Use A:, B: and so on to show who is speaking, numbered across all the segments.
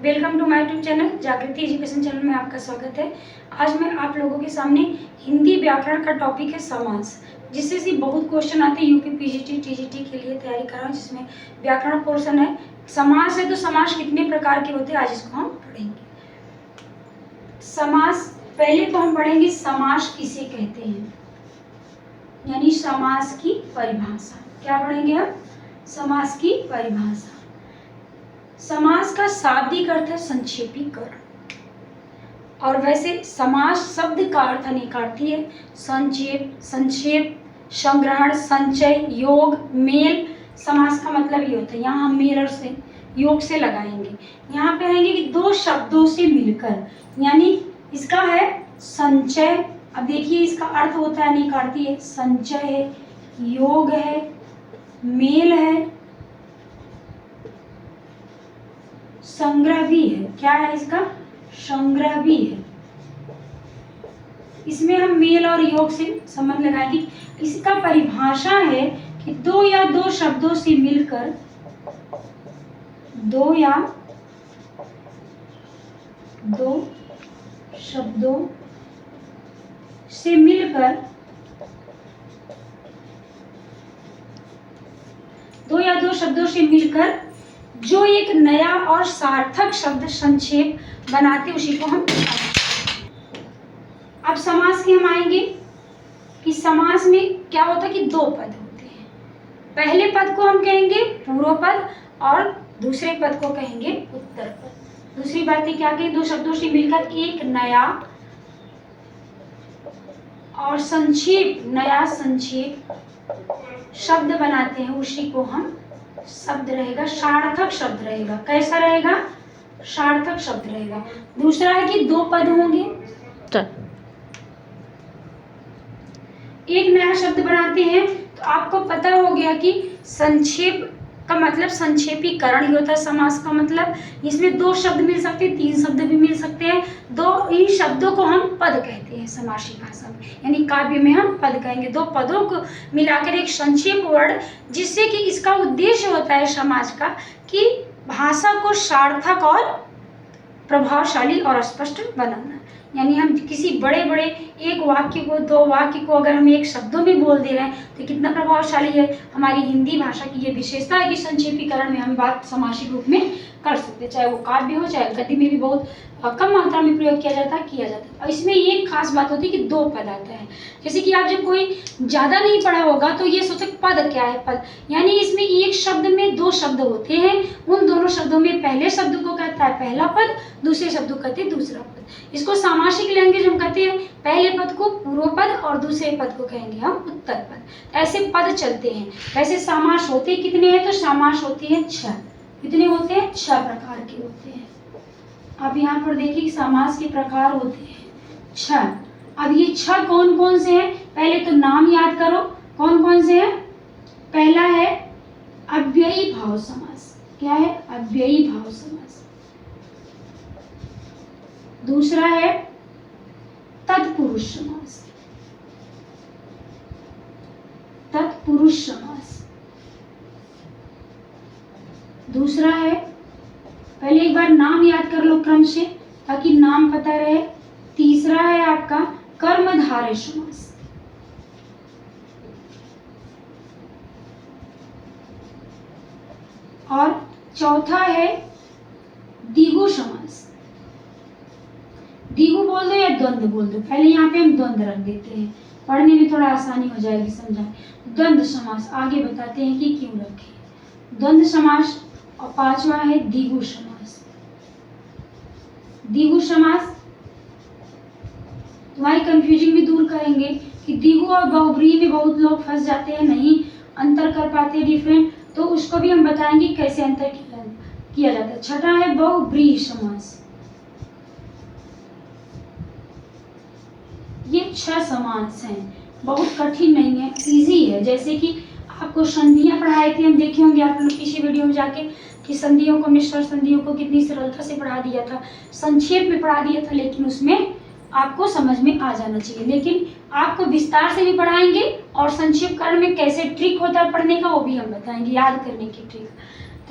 A: Welcome to my YouTube channel Jagriti education channel में आपका स्वागत है। आज मैं आप लोगों के सामने हिंदी व्याकरण का टॉपिक है समास, जिससे से बहुत क्वेश्चन आते हैं यूपी पीजीटी टीजीटी के लिए तैयारी कर रहा हूँ, जिसमें व्याकरण पोर्शन है। समास है तो समास कितने प्रकार के होते हैं आज इसको हम पढ़ेंगे। समास पहले तो हम पढ़ेंगे समास किसे कहते हैं, यानी समास की परिभाषा। क्या पढ़ेंगे हम? समास की परिभाषा। समास का शाब्दिक अर्थ है संक्षेपीकरण, और वैसे समास शब्द का अर्थ अनेकार्थी है। संक्षेप, संक्षेप, संग्रहण, संचय, योग, मेल। समास का मतलब ये होता है, यहाँ हम मेल और से योग से लगाएंगे। यहाँ पे आएंगे कि दो शब्दों से मिलकर, यानी इसका है संचय। अब देखिए इसका अर्थ होता है अनेकार्थी है, संचय है, योग है, मेल है, संग्रह भी है। क्या है इसका? संग्रह भी है। इसमें हम मेल और योग से संबंध लगाएंगे। इसका परिभाषा है कि दो या दो शब्दों से मिलकर, दो या दो शब्दों से मिलकर, दो या दो शब्दों से मिलकर जो एक नया और सार्थक शब्द संक्षेप बनाते उसी को हम। अब समास के हम आएंगे कि समास में क्या होता है कि दो पद होते हैं। पहले पद को हम कहेंगे पूर्व पद और दूसरे पद को कहेंगे उत्तर पद। दूसरी बात है क्या कहें, दो शब्दों से मिलकर एक नया और संक्षेप, नया संक्षेप शब्द बनाते हैं, उसी को हम शब्द रहेगा, सार्थक शब्द रहेगा। कैसा रहेगा? सार्थक शब्द रहेगा। दूसरा है कि दो पद होंगे, एक नया शब्द बनाते हैं। तो आपको पता हो गया कि संक्षेप का मतलब संक्षेपीकरण ही होता है समास का मतलब। इसमें दो शब्द मिल सकते हैं, तीन शब्द भी मिल सकते हैं। दो इन शब्दों को हम पद कहते हैं समासी भाषा में, यानी काव्य में हम पद कहेंगे। दो पदों को मिलाकर एक संक्षेप वर्ड, जिससे कि इसका उद्देश्य होता है समास का कि भाषा को सार्थक और प्रभावशाली और स्पष्ट बनाना। यानी हम किसी बड़े बड़े एक वाक्य को, दो वाक्य को अगर हम एक शब्दों में बोल दे रहे हैं तो कितना प्रभावशाली है। हमारी हिंदी भाषा की ये विशेषता है कि संक्षेपीकरण में हम बात समासिक रूप में कर सकते हैं, चाहे वो काव्य हो चाहे गद्य में भी बहुत कम मात्रा में प्रयोग किया जाता है। और इसमें एक खास बात होती है कि दो पद आता है। जैसे कि आप जब कोई ज़्यादा नहीं पढ़ा होगा तो ये सोचे पद क्या है। पद यानी इसमें एक शब्द में दो शब्द होते हैं, उन दोनों शब्दों में पहले शब्द को कहता है पहला पद, दूसरे शब्द को कहते हैं दूसरा पद। इसको सामासिक लैंग्वेज हम कहते हैं। पहले पद को पूर्व पद और दूसरे पद को कहेंगे हम उत्तर पद। ऐसे पद चलते हैं। वैसे समास होते कितने हैं? तो समास होते हैं 6। कितने होते हैं? 6 प्रकार के होते हैं। अब यहाँ पर देखिए समास के प्रकार होते हैं 6। अब ये 6 कौन कौन से हैं? पहले तो नाम याद करो कौन कौन से हैं। पहला है अव्ययी भाव समास। क्या है? अव्ययी भाव समास। दूसरा है तत्पुरुष समास। तत्पुरुष समास। दूसरा है, पहले एक बार नाम याद कर लो क्रम से ताकि नाम पता रहे। तीसरा है आपका कर्मधारय समास। और चौथा है द्विगु समास। द्विगु बोल दो या द्वंद्व बोल दो, पहले यहाँ पे हम द्वंद्व रख देते हैं, पढ़ने में थोड़ा आसानी हो जाएगी समझाने। द्वंद्व समास आगे बताते हैं कि क्यों रखे द्वंद्व समास। और पांचवा है द्विगु समास। द्विगु समास तुम्हारी कंफ्यूजिंग भी दूर करेंगे कि द्विगु और बहुब्रीहि में बहुत लोग फंस जाते हैं, नहीं अंतर कर पाते डिफरेंट, तो उसको भी हम बताएंगे कैसे अंतर किया जाता है। छठा है बहुब्रीहि समास। ये 6 समास हैं, बहुत कठिन नहीं है, इजी है। जैसे कि आपको संधियां पढ़ाई थी, हम देखे होंगे आप लोग किसी वीडियो में जाके कि संधियों को, मिश्र संधियों को कितनी सरलता से पढ़ा दिया था, संक्षेप में पढ़ा दिया था, लेकिन उसमें आपको समझ में आ जाना चाहिए। लेकिन आपको विस्तार से भी पढ़ाएंगे और संक्षेपकरण में कैसे ट्रिक होता है पढ़ने का वो भी हम बताएंगे, याद करने की ट्रिक।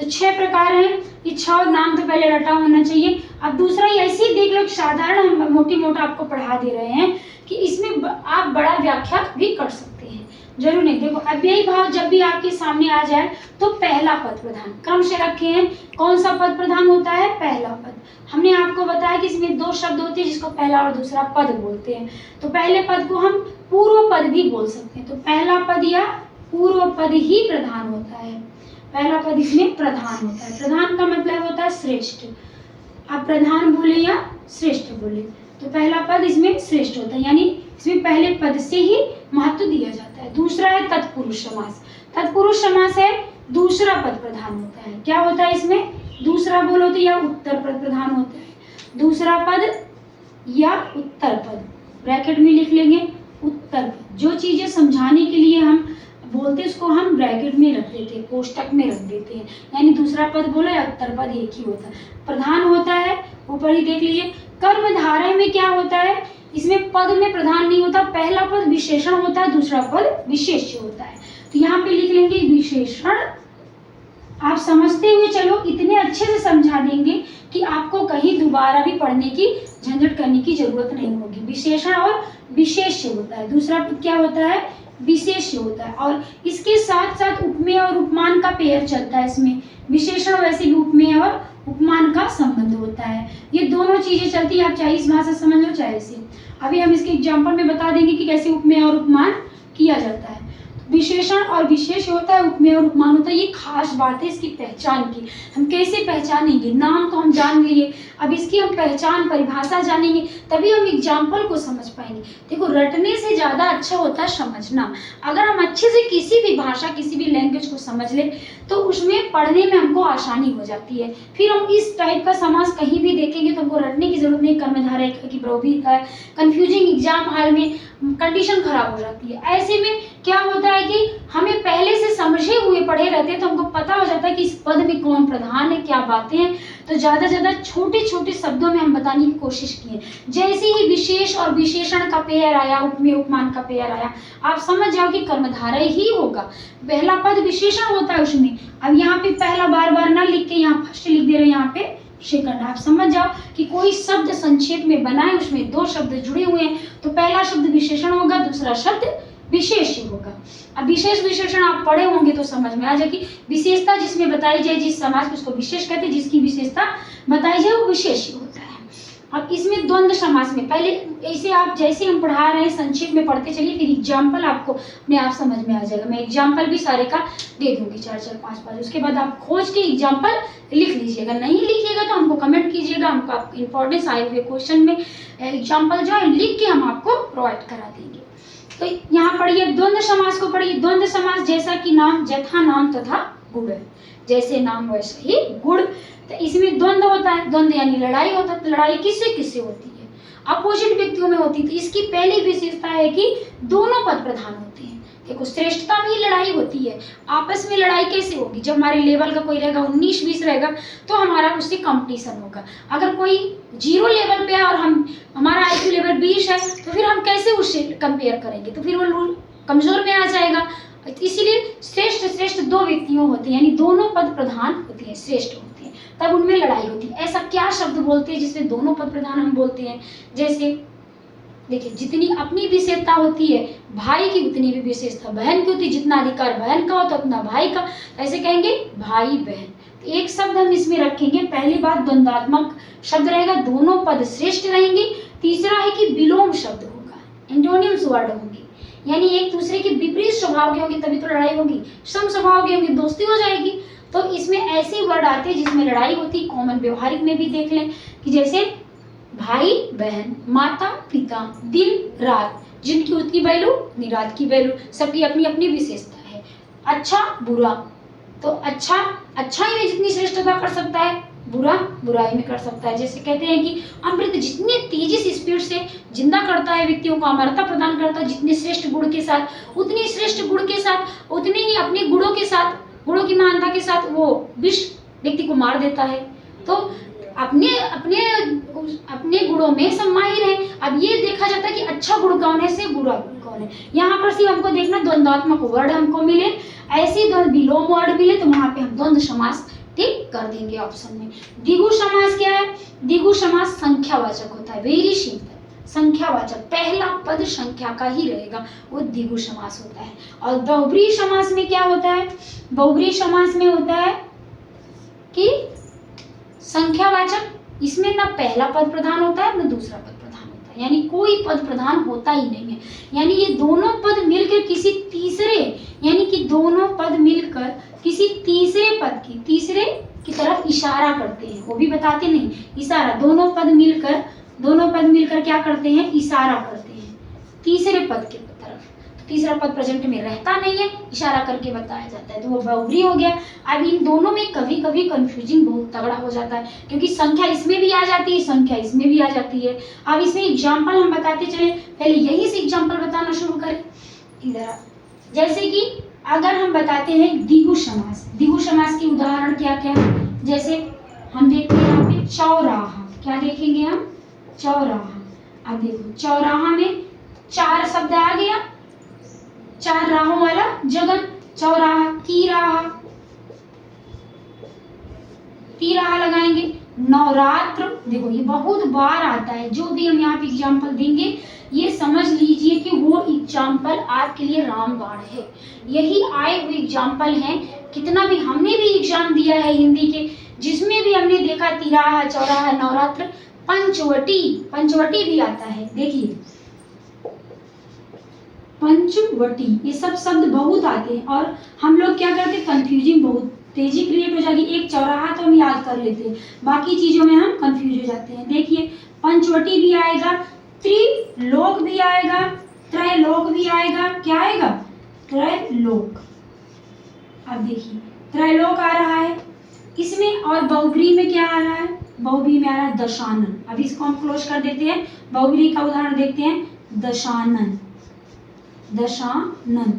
A: तो 6 प्रकार हैं। ये 6 नाम तो पहले रटा होना चाहिए। अब दूसरा ये ऐसे ही देख लो, साधारण हम मोटी मोटा आपको पढ़ा दे रहे हैं कि इसमें आप बड़ा व्याख्या भी कर सकते हैं, जरूर नहीं। देखो अव्ययी भाव जब भी आपके सामने आ जाए तो पहला पद प्रधान क्रम से रखे हैं। कौन सा पद प्रधान होता है? पहला पद। हमने आपको बताया कि इसमें 2 शब्द होते हैं जिसको पहला और दूसरा पद बोलते हैं। तो पहले पद को हम पूर्व पद भी बोल सकते हैं। तो पहला पद या पूर्व पद ही प्रधान होता है। पहला पद इसमें प्रधान होता है। प्रधान का मतलब होता है श्रेष्ठ। आप प्रधान बोले या श्रेष्ठ बोले, तो पहला पद इसमें श्रेष्ठ होता है, यानी इसमें पहले पद से ही महत्व दिया जाता है। दूसरा है तत्पुरुष समास। तत्पुरुष समास है दूसरा पद प्रधान होता है। क्या होता है इसमें? दूसरा बोलो तो या उत्तर पद प्रधान होता है। दूसरा पद या उत्तर पद, ब्रैकेट में लिख लेंगे उत्तर पद। जो चीजें समझाने के लिए हम बोलते हैं उसको हम ब्रैकेट में रख देते हैं, कोष्टक में रख देते हैं, यानी दूसरा पद बोलो या उत्तर पद एक ही होता है। प्रधान होता है, ऊपर ही देख लीजिए। कर्मधारय में क्या होता है? इसमें पद में प्रधान नहीं होता, पहला पद विशेषण होता है, दूसरा पद विशेष्य होता है। तो यहाँ पे लिख लेंगे विशेषण। आप समझते हुए चलो, इतने अच्छे से समझा देंगे कि आपको कहीं दोबारा भी पढ़ने की झंझट करने की जरूरत नहीं होगी। विशेषण और विशेष्य होता है। दूसरा पद क्या होता है? विशेष्य होता है। और इसके साथ साथ उपमेय और उपमान का पेयर चलता है इसमें। विशेषण वैसे भी उपमेय और उपमान का संबंध होता है। ये दोनों चीजें चलती है, आप चाहे इस भाषा समझ लो चाहे इसे। अभी हम इसके एग्जाम्पल में बता देंगे कि कैसे उपमेय और उपमान किया जाता है। विशेषण और विशेष होता है, उपमेय और उपमान होता है। ये खास बात है इसकी पहचान की। हम कैसे पहचानेंगे? नाम तो हम जान लिए, अब इसकी हम पहचान परिभाषा जानेंगे, तभी हम एग्जाम्पल को समझ पाएंगे। देखो रटने से ज्यादा अच्छा होता है समझना। अगर हम अच्छे से किसी भी भाषा, किसी भी लैंग्वेज को समझ ले तो उसमें पढ़ने में हमको आसानी हो जाती है। फिर हम इस टाइप का समास कहीं भी देखेंगे तो हमको रटने की जरूरत नहीं। कर्मधारय का कि बहुब्रीहि का है, कंफ्यूजिंग एग्जाम हॉल में कंडीशन खराब हो जाती है। ऐसे में क्या होता है कि हमें पहले से समझे हुए पढ़े रहते हैं तो हमको पता हो जाता है कि इस पद में कौन प्रधान है, क्या बातें हैं। तो ज्यादा ज्यादा छोटे छोटे शब्दों में हम बताने की कोशिश किए। जैसे ही विशेष और विशेषण का पेयर आया, उपमेय उपमान का पेयर आया, आप समझ जाओ कि कर्मधारय ही होगा। पहला पद विशेषण होता है उसमें। अब यहाँ पे पहला बार बार ना लिख के यहाँ फर्स्ट लिख दे रहे हैं, यहाँ पे सेकंड। आप समझ जाओ कि कोई शब्द संक्षेप में बनाए, उसमें 2 शब्द जुड़े हुए हैं तो पहला शब्द विशेषण होगा, दूसरा शब्द विशेष्य होगा। अब विशेष विशेषण आप पढ़े होंगे तो समझ में आ जाए कि विशेषता जिसमें बताई जाए, जिस समाज को उसको विशेष कहते हैं, जिसकी विशेषता बताई जाए वो विशेष्य होता है। अब इसमें द्वंद्व समास में पहले ऐसे आप जैसे हम पढ़ा रहे हैं संक्षेप में पढ़ते चलिए, फिर एग्जाम्पल आपको अपने आप समझ में आ जाएगा। मैं एग्जाम्पल भी सारे का दे दूंगी 4-4, 5-5। उसके बाद आप खोज के एग्जाम्पल लिख लीजिएगा। नहीं लिखिएगा तो हमको कमेंट कीजिएगा, हमको आप इंपॉर्टेंस आए हुए क्वेश्चन में एग्जाम्पल जो है लिख के हम आपको प्रोवाइड करा देंगे। तो यहाँ पढ़िए द्वंद्व समास को पढ़िए। द्वंद्व समास जैसा कि नाम, यथा नाम तथा गुण, जैसे नाम वैसे ही गुण। तो इसमें द्वंद्व होता है, द्वंद्व यानी लड़ाई होता है। तो लड़ाई किससे किससे होती है? अपोजिट व्यक्तियों में होती है। तो इसकी पहली विशेषता है कि दोनों पद प्रधान होते हैं। देखो श्रेष्ठता में ही लड़ाई होती है। आपस में लड़ाई कैसे होगी? जब हमारे लेवल का कोई रहेगा 19-20 रहेगा तो हमारा उससे कंपटीशन होगा। अगर कोई 0 लेवल पे है और हमारा IQ लेवल 20 है तो फिर हम कैसे उससे कंपेयर करेंगे? तो फिर वो कमजोर में आ जाएगा। इसीलिए श्रेष्ठ 2 व्यक्तियों होते हैं, यानी दोनों पद प्रधान होते हैं, श्रेष्ठ होते हैं, तब उनमें लड़ाई होती है। ऐसा क्या शब्द बोलते हैं जिसमें दोनों पद प्रधान हम बोलते हैं? जैसे देखिए, जितनी अपनी विशेषता होती है भाई की उतनी भी विशेषता बहन की होती है। जितना अधिकार बहन का होता है उतना भाई का। ऐसे कहेंगे भाई बहन। तो एक शब्द हम इसमें रखेंगे। पहली बात द्वंद्वात्मक शब्द रहेगा, दोनों पद श्रेष्ठ रहेंगे। तीसरा है कि विलोम शब्द होगा, एंटोनिम्स वर्ड होंगे, यानी एक दूसरे के विपरीत स्वभाव के होंगे तभी तो लड़ाई होगी। सम स्वभाव के होंगे दोस्ती हो जाएगी। तो इसमें ऐसे वर्ड आते हैं जिसमें लड़ाई होती। कॉमन व्यवहारिक में भी देख लें कि जैसे भाई बहन, माता पिता, दिन रात, जिनकी उतनी वैल्यू उतनी रात की वैल्यू, सबकी अपनी अपनी विशेषता है। अच्छा बुरा, तो अच्छा अच्छाई में जितनी श्रेष्ठता कर सकता है, बुरा बुराई में कर सकता है। जैसे कहते हैं कि अमृत जितने तेजी से स्पीड से जिंदा करता है व्यक्तियों को, अमरता प्रदान करता है, जितने श्रेष्ठ गुण के साथ उतनी श्रेष्ठ गुण के साथ उतने ही अपने गुणों के साथ, गुणों की महानता के साथ वो विष व्यक्ति को मार देता है। तो अपने अपने अपने गुणों में सब माहिर है। अब ये देखा जाता है कि अच्छा गुण कौन है से बुरा गुण कौन है। यहाँ पर सिर्फ हमको देखना द्वंद्वात्मक वर्ड हमको मिले, ऐसे विलोम वर्ड मिले तो वहां पे हम द्वंद्व समास ठीक कर देंगे ऑप्शन में। द्विगु समास क्या है? द्विगु समास संख्यावाचक होता है, वेरी सिंपल, संख्यावाचक, पहला पद संख्या का ही रहेगा, वो द्विगु समास होता है। और बहुब्रीहि समास में क्या होता है? बहुब्रीहि समास में होता है कि संख्यावाचक, इसमें ना पहला पद प्रधान होता है ना दूसरा पद प्रधान होता है, यानी कोई पद प्रधान होता ही नहीं है। यानी ये दोनों पद मिलकर किसी तीसरे, यानी कि दोनों पद मिलकर किसी तीसरे पद की, तीसरे की तरफ इशारा करते हैं, वो भी बताते नहीं, इशारा, दोनों पद मिलकर क्या करते हैं? इशारा करते हैं तीसरे पद की तरफ। तो तीसरा पद प्रेजेंट में रहता नहीं है, इशारा करके बताया जाता है, तो वो बहुब्रीहि हो गया। अब इन दोनों में कभी कभी कंफ्यूजिंग बहुत तगड़ा हो जाता है, क्योंकि संख्या इसमें भी आ जाती है, संख्या इसमें भी आ जाती है। अब इसमें एग्जाम्पल हम बताते चले, पहले यही से एग्जाम्पल बताना शुरू करें। इधर जैसे कि अगर हम बताते हैं द्विगु समास, द्विगु समास की उदाहरण क्या क्या है? जैसे हम देखते हैं यहाँ पे चौराहा, क्या देखेंगे हम? चौराहा। अब देखो चौराहा में चार शब्द आ गया, चार राहों वाला जगह, चौराहा, तिराहा, तिराहा लगाएंगे। नवरात्र, देखो ये बहुत बार आता है, जो भी हम यहाँ पे एग्जाम्पल देंगे ये समझ लीजिए कि वो एग्जाम्पल आपके लिए रामबाण है, यही आए हुए एग्जाम्पल हैं। कितना भी हमने भी एग्जाम दिया है हिंदी के, जिसमें भी हमने देखा तिराहा, चौराहा, नवरात्र, पंचवटी, पंचवटी भी आता है, देखिए पंचवटी, ये सब शब्द बहुत आते हैं और हम लोग क्या करते हैं? कंफ्यूजिंग, बहुत तेजी क्रिएट हो जाएगी। एक चौराहा तो हम याद कर लेते हैं, बाकी चीजों में हम कंफ्यूज हो जाते हैं। देखिए पंचवटी भी आएगा, त्रिलोक भी आएगा, त्रैलोक भी आएगा, क्या आएगा? त्रैलोक। अब देखिए त्रैलोक आ रहा है इसमें, और बहुब्रीहि में क्या आ रहा है? बहुब्रीहि में आ रहा है दशानन। अब इसको हम क्लोज कर देते हैं, बहुब्रीहि का उदाहरण देखते हैं, दशानन, दशानन।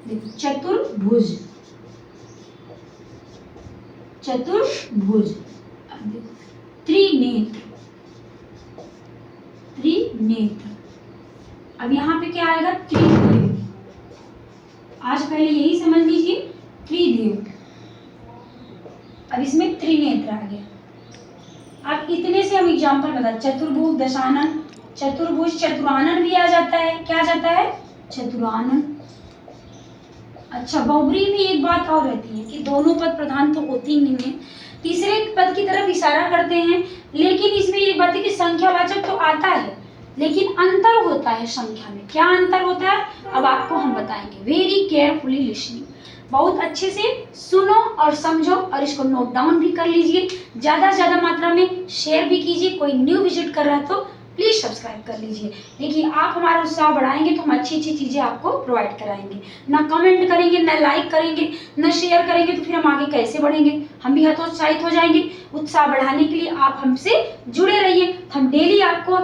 A: देखो चतुर्भुज, चतुर्भुज। अब देखो त्रिनेत्र, त्रिनेत्र। अब यहाँ पे क्या आएगा? त्रिदेव। आज पहले यही समझ लीजिए, त्रिदेव। अब इसमें त्रिनेत्र आ गया। अब इतने से हम एग्जाम्पल बता, चतुर्भुज, दशानन, चतुर्भुज, चतुरानन भी आ जाता है, क्या आ जाता है? चतुरानन। अच्छा बहुब्रीहि में एक बात और रहती है कि दोनों पद प्रधान तो होती ही नहीं है, तीसरे पद की तरफ इशारा करते हैं, लेकिन इसमें एक बात है कि संख्यावाचक तो आता है, लेकिन अंतर होता है संख्या में। क्या अंतर होता है? अब आपको हम बताएंगे, वेरी केयरफुली लिसनिंग, बहुत अच्छे से सुनो और समझो, और इसको नोट डाउन भी कर लीजिए, ज्यादा से ज्यादा मात्रा में शेयर भी कीजिए। कोई न्यू विजिट कर रहा है तो प्लीज सब्सक्राइब कर लीजिए। देखिए आप हमारा उत्साह बढ़ाएंगे तो हम अच्छी अच्छी चीजें आपको प्रोवाइड कराएंगे। ना कमेंट करेंगे, ना लाइक करेंगे, ना शेयर करेंगे तो फिर हम आगे कैसे बढ़ेंगे? हम भी हतोत्साहित हो जाएंगे। उत्साह बढ़ाने के लिए आप हमसे जुड़े रहिए। हम डेली आपको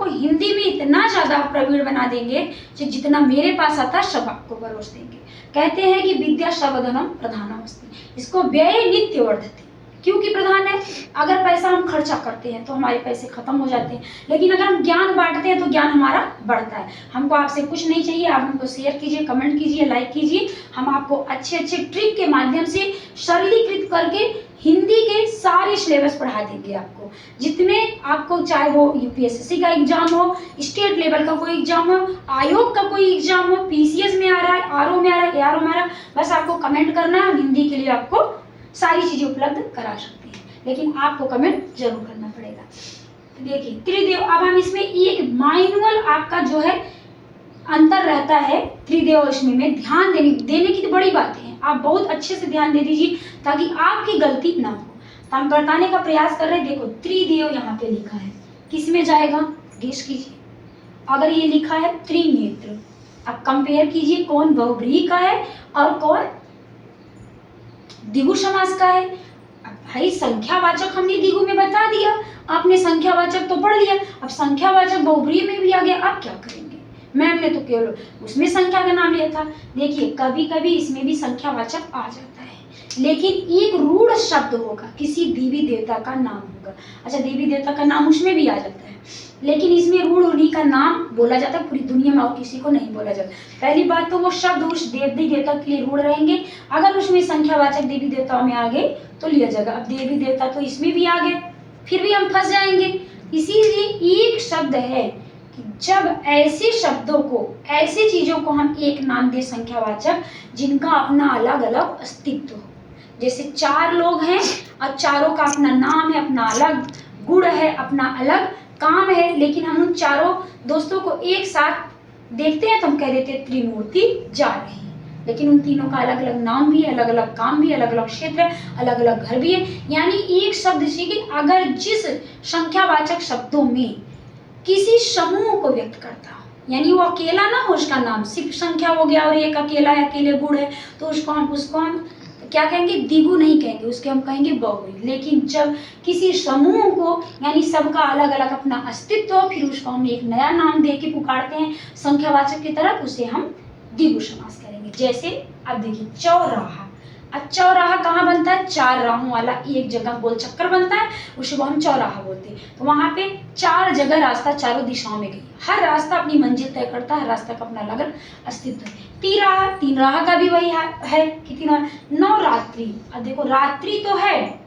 A: हिंदी में इतना ज्यादा प्रवीण बना देंगे कि जितना मेरे पास आता सब आपको परोस देंगे। कहते हैं कि विद्या सर्वधनम प्रधानमस्ति, इसको व्यय नित्य वर्धते, क्योंकि प्रधान है। अगर पैसा हम खर्चा करते हैं तो हमारे पैसे खत्म हो जाते हैं, लेकिन अगर हम ज्ञान बांटते हैं तो ज्ञान हमारा बढ़ता है। हमको आपसे कुछ नहीं चाहिए, आप हमको शेयर कीजिए, कमेंट कीजिए, लाइक कीजिए। हम आपको अच्छे अच्छे ट्रिक के माध्यम से सरलीकृत करके हिंदी के सारे सिलेबस पढ़ा देंगे आपको। जितने आपको, चाहे वो यूपीएससी का एग्जाम हो, स्टेट लेवल का कोई एग्जाम हो, आयोग का कोई एग्जाम हो, पीसीएस में आ रहा है, आरओ में आ रहा है, एआरओ में आ रहा है, बस आपको कमेंट करना है। हिंदी के लिए आपको सारी चीजें उपलब्ध करा सकते हैं, लेकिन आपको कमेंट जरूर करना पड़ेगा। तो देखिए त्रिदेव, अब हम इसमें एक मैनुअल आपका जो है अंतर रहता है त्रिदेव और इसमें में ध्यान देने की तो बड़ी बात है, आप बहुत अच्छे से ध्यान दे दीजिए ताकि आपकी गलती ना हो। तो हम बताने का प्रयास कर रहे हैं। देखो त्रिदेव यहाँ पे लिखा है, किस में जाएगा? गेस कीजिए। अगर ये लिखा है त्रिनेत्र, अब कंपेयर कीजिए कौन बहुब्रीहि का है और कौन द्विगु समास का है। अब भाई संख्यावाचक हमने द्विगु में बता दिया, आपने संख्यावाचक तो पढ़ लिया, अब संख्यावाचक बहुब्रीहि में भी आ गया, अब क्या करेंगे? मैम ने तो केवल उसमें संख्या का नाम लिया था। देखिए कभी कभी इसमें भी संख्यावाचक आ जाता है, लेकिन एक रूढ़ शब्द होगा, किसी देवी देवता का नाम होगा। अच्छा, देवी देवता का नाम उसमें भी आ जाता है, लेकिन इसमें रूढ़ उन्हीं का नाम बोला जाता है, पूरी दुनिया में और किसी को नहीं बोला जाता। पहली बात तो वो शब्द उस देवी देवता के लिए रूढ़ रहेंगे, अगर उसमें संख्यावाचक देवी देवताओं में आ गए तो लिया जाएगा। अब देवी देवता तो इसमें भी आ गए, फिर भी हम फंस जाएंगे। इसीलिए एक शब्द है कि जब ऐसे शब्दों को, ऐसी चीजों को हम एक नाम दे संख्यावाचक, जिनका अपना अलग अलग अस्तित्व हो। जैसे 4 लोग हैं और चारों का अपना नाम है, अपना अलग गुण है, अपना अलग काम है, लेकिन हम उन चारों दोस्तों को एक साथ देखते हैं तो हम कह देते हैं त्रिमूर्ति जा रही है, लेकिन उन तीनों का अलग अलग नाम भी है, अलग अलग काम भी है, अलग अलग क्षेत्र है, अलग अलग घर भी है। यानी एक शब्द से कि अगर जिस संख्यावाचक शब्दों में किसी समूह को व्यक्त करता, यानी वो अकेला ना हो, उसका नाम सिर्फ संख्या हो गया और एक अकेला है, अकेले गुण है, तो उसको हम क्या कहेंगे, द्विगु नहीं कहेंगे, उसके हम कहेंगे बहुगुणी। लेकिन जब किसी समूह को, यानी सबका अलग अलग अपना अस्तित्व हो, फिर उसको हम एक नया नाम दे के पुकारते हैं संख्यावाचक की तरफ, उसे हम द्विगु समास करेंगे। जैसे अब देखिए चौराहा। अब चौराहा कहाँ बनता है, 4 राहों वाला एक जगह गोल चक्कर बनता है, उसे हम चौराहा बोलते हैं। तो वहां पे 4 जगह रास्ता चारों दिशाओं में गई, हर रास्ता अपनी मंजिल तय करता है, रास्ता का अपना अलग अस्तित्व है। 3 राह का भी वही है कि 3 नवरात्रि। अब देखो रात्रि तो है,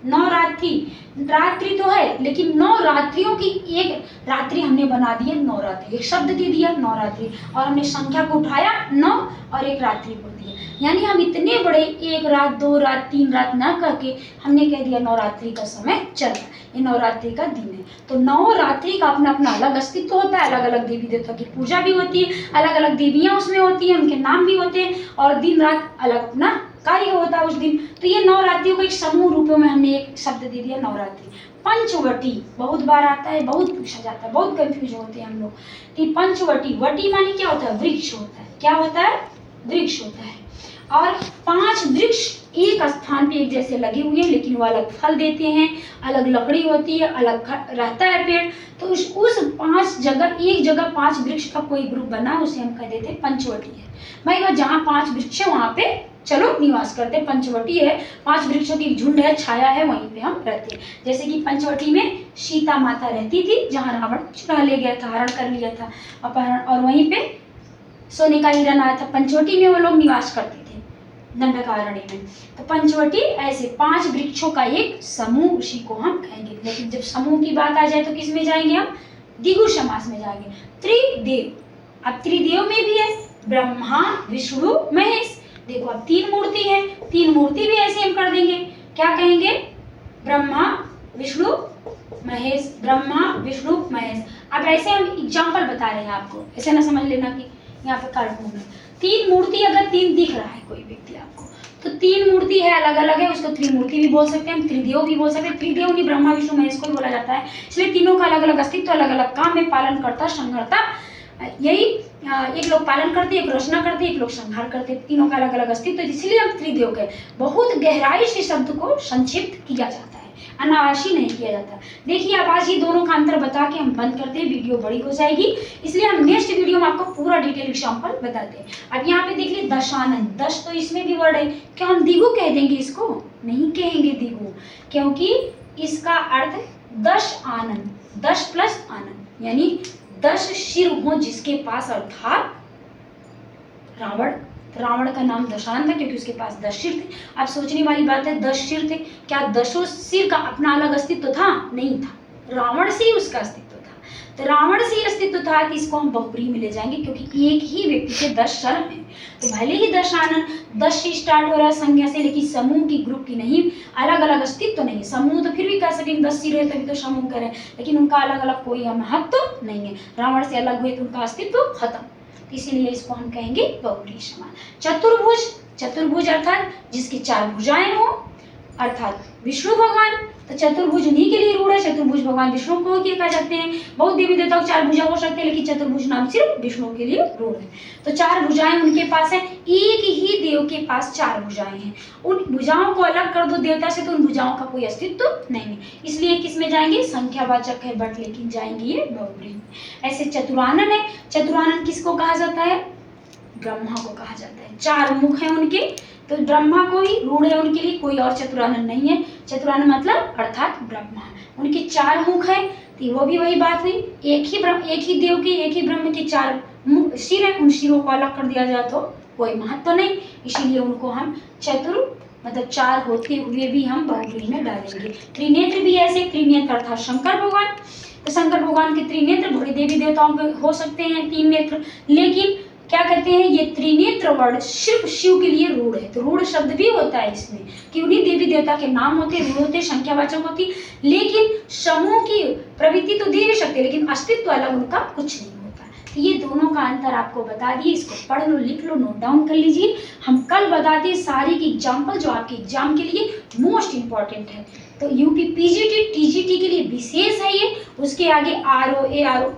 A: रात्रि तो है, लेकिन 9 रात्रियों की एक रात्रि हमने बना दी है नवरात्रि, एक शब्द दे दिया नवरात्रि, और हमने संख्या को उठाया 9 और एक रात्रि बोल दिया। यानी हम इतने बड़े 1 रात 2 रात 3 रात ना करके हमने कह दिया नवरात्रि का समय चल रहा है, ये नवरात्रि का दिन है। तो 9 रात्रि का अपना अपना अलग अस्तित्व होता है, अलग अलग देवी देवता की पूजा भी होती है, अलग अलग देवियां उसमें होती हैं, उनके नाम भी होते हैं, और दिन रात अलग अपना कार्य होता है उस दिन। तो ये नवरात्रियों को एक समूह रूपों में हमने एक शब्द दे दिया नवरात्रि। पंचवटी बहुत बार आता है, बहुत पूछा जाता है, बहुत कंफ्यूज होते हैं हम लोग कि पंचवटी, वटी मानी क्या होता है, वृक्ष होता है। क्या होता है, वृक्ष होता है। और 5 वृक्ष एक स्थान पे एक जैसे लगे हुए हैं, लेकिन वो अलग फल देते हैं, अलग लकड़ी होती है, अलग रहता है पेड़। तो उस 5 जगह, एक जगह 5 वृक्ष का कोई ग्रुप बना, उसे हम कह देते हैं पंचवटी है। भाई वो जहाँ 5 वृक्ष है वहां पे चलो निवास करते हैं, पंचवटी है, 5 वृक्षों की झुंड है, छाया है, वहीं पे हम रहते हैं। जैसे कि पंचवटी में सीता माता रहती थी, जहाँ रावण चुरा ले गया था, हरण कर लिया था अपहरण, और वहीं पे सोने का हिरण आया था, पंचवटी में वो लोग निवास करते थे दंडकारण्य में। तो पंचवटी ऐसे 5 वृक्षों का एक समूह, उसी को हम कहेंगे। लेकिन जब समूह की बात आ जाए तो किस में जाएंगे हम, द्विगु समास में जाएंगे। त्रिदेव, अब त्रिदेव में भी है ब्रह्मा विष्णु महेश। देखो अब 3 मूर्ति है, 3 मूर्ति भी ऐसे हम कर देंगे, क्या कहेंगे, ब्रह्मा विष्णु महेश, ब्रह्मा विष्णु महेश। अब ऐसे हम एग्जाम्पल बता रहे हैं आपको, ऐसे ना समझ लेना कि यहाँ पे कार्टून है। 3 मूर्ति, अगर 3 दिख रहा है कोई व्यक्ति आपको, तो 3 मूर्ति है, अलग अलग है, उसको त्रिमूर्ति भी बोल सकते हैं, त्रिदेव भी बोल सकते हैं। त्रिदेव नहीं, ब्रह्मा विष्णु महेश को भी बोला जाता है, इसलिए तीनों का अलग अलग अस्तित्व, अलग अलग काम में पालन करता, संघर्ता, यही एक लोग पालन करते, एक रचना करते, एक लोग संहार करते, तीनों का अलग अलग अस्तित्व, इसलिए हम त्रिदेव के। बहुत गहराई से शब्द को संक्षिप्त किया जाता है, अनायासी नहीं किया जाता। देखिए अब आज ये दोनों का अंतर बता के हम बंद करते हैं, वीडियो बड़ी हो जाएगी, इसलिए हम नेक्स्ट वीडियो में आपको पूरा डिटेल एग्जाम्पल बताते हैं। अब यहाँ पे देख लीजिए दशानन, 10 तो इसमें भी वर्ड है, क्या हम द्विगु कह देंगे इसको, नहीं कहेंगे द्विगु, क्योंकि इसका अर्थ 10 आनंद, 10 प्लस आनंद, यानी 10 सिर हो जिसके पास, अर्थात रावण का नाम दशानन था क्योंकि उसके पास 10 सिर थे। अब सोचने वाली बात है, 10 सिर थे, क्या 10 सिर का अपना अलग अस्तित्व था, नहीं था, रावण से ही उसका अस्तित्व था। तो रावण से ही अस्तित्व था कि इसको हम बहुब्रीहि में ले जाएंगे, क्योंकि एक ही व्यक्ति के 10 शर्म है। तो भले ही दशानन 10 से स्टार्ट हो रहा है संज्ञा से, लेकिन समूह की, ग्रुप की नहीं, अलग अलग अस्तित्व नहीं है। समूह तो फिर भी कह सकेंगे 10 सिर है तभी तो समूह करें, लेकिन उनका अलग अलग कोई महत्व नहीं है। रावण से अलग हुए तो उनका अस्तित्व खत्म, इसीलिए इसको हम कहेंगे बहुब्रीहि समास। चतुर्भुज, चतुर्भुज अर्थात जिसकी 4 भुजाएं हो, अर्थात विष्णु भगवान। तो चतुर्भुज उन्हीं के लिए रूढ़ है, चतुर्भुज भगवान विष्णु को क्या कह जाते हैं। बहुत देवी देवताओं 4 भुजा हो सकते हैं, लेकिन चतुर्भुज नाम सिर्फ विष्णु के लिए रूढ़ है। तो 4 भुजाएं उनके पास है, एक ही देव के पास 4 भुजाएं हैं। उन भुजाओं को अलग कर दो देवता से तो उन भुजाओं का कोई अस्तित्व नहीं है, इसलिए किस में जाएंगे, संख्यावाचक है बट लेकिन जाएंगे ये बहुब्रीहि में। ऐसे चतुरानन है, चतुरानन किसको कहा जाता है, ब्रह्मा को कहा जाता है। 4 मुख है उनके, तो ब्रह्मा को ही रूढ़ है उनके लिए, कोई और चतुरानन नहीं है। चतुरानन मतलब अर्थात ब्रह्मा। उनके 4 मुख है, तो वो भी वही बात हुई, एक ही देव के, एक ही ब्रह्म के 4 सिर है, उन सिरों को अलग कर दिया जाए तो कोई महत्व नहीं, इसीलिए उनको हम चतुर मतलब 4 होते हुए भी हम बहुब्रीहि में डालेंगे। त्रिनेत्र भी ऐसे, त्रिनेत्र अर्थात शंकर भगवान, तो शंकर भगवान के त्रिनेत्र, बड़े देवी देवताओं के हो सकते हैं 3 नेत्र, लेकिन क्या कहते हैं ये त्रिनेत्र वर्ड सिर्फ शिव के लिए रूढ़ है। तो रूढ़ शब्द भी होता है इसमें कि उन्हीं देवी देवता के नाम होते, रूढ़ होते, संख्यावाचक होती, लेकिन समूह की प्रवृत्ति तो दे भी सकते, लेकिन अस्तित्व अलग उनका कुछ नहीं होता। तो ये दोनों का अंतर आपको बता दिए, इसको पढ़ लो, लिख लो, नोट डाउन कर लीजिए। हम कल बताते हैं सारी की एग्जाम्पल जो आपके एग्जाम के लिए मोस्ट इंपॉर्टेंट है। तो यूपी पीजीटी टीजीटी के लिए विशेष है ये, उसके आगे आरओ एआरओ,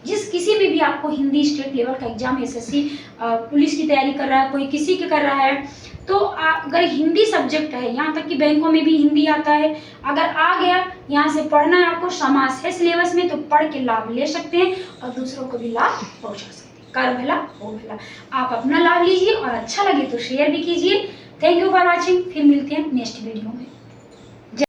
A: जिस किसी में भी आपको हिंदी स्टेट लेवल का एग्जाम, एसएससी पुलिस की तैयारी कर रहा है, कोई किसी के कर रहा है, तो अगर हिंदी सब्जेक्ट है, यहाँ तक कि बैंकों में भी हिंदी आता है, अगर आ गया यहाँ से पढ़ना है आपको, समाज है सिलेबस में, तो पढ़ के लाभ ले सकते हैं और दूसरों को भी लाभ पहुँचा सकते हैं। कर भला हो भला, आप अपना लाभ लीजिए और अच्छा लगे तो शेयर भी कीजिए। थैंक यू फॉर वॉचिंग, फिर मिलते हैं नेक्स्ट वीडियो में।